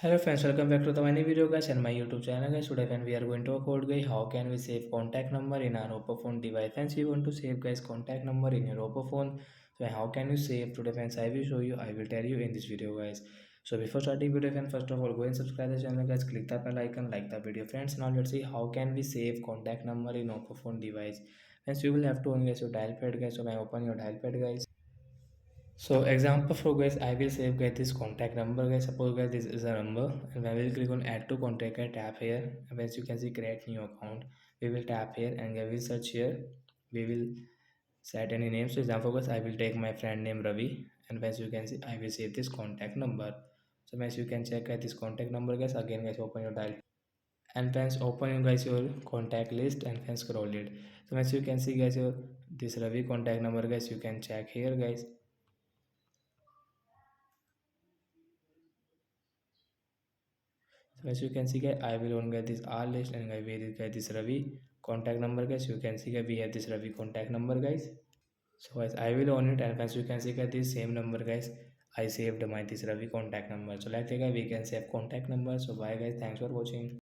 Hello friends, welcome back to the my new video guys and my YouTube channel guys. Today friend we are going to talk about guys how can we save contact number in our oppo phone device. Friends, we want to save guys contact number in your oppo phone. So how can you save today friends? I will show you. I will tell you in this video guys. So before starting video friends, first of all go and subscribe the channel guys. Click the bell icon, like the video friends. Now let's see how can we save contact number in oppo phone device. Friends, you will have to on guys your dial pad guys. So I open your dial pad guys. So example for guys, I will save guys this contact number guys. Suppose guys this is a number, and I will click on add to contact and tap here. And as you can see, create new account. We will tap here and we will search here. We will set any name. So example guys, I will take my friend name Ravi, and as you can see, I will save this contact number. So as you can check this contact number guys. Again guys, open your dial and then open you guys your contact list and then scroll it. So as you can see guys, your this Ravi contact number guys, you can check here guys. So as you can see guys, I will on get this R list and I will get this Ravi contact number guys. You can see guys, we have this Ravi contact number guys. So guys, I will on it and as you can see guys, this same number guys, I saved my this Ravi contact number. So like that guys, we can save contact number. So bye guys, thanks for watching.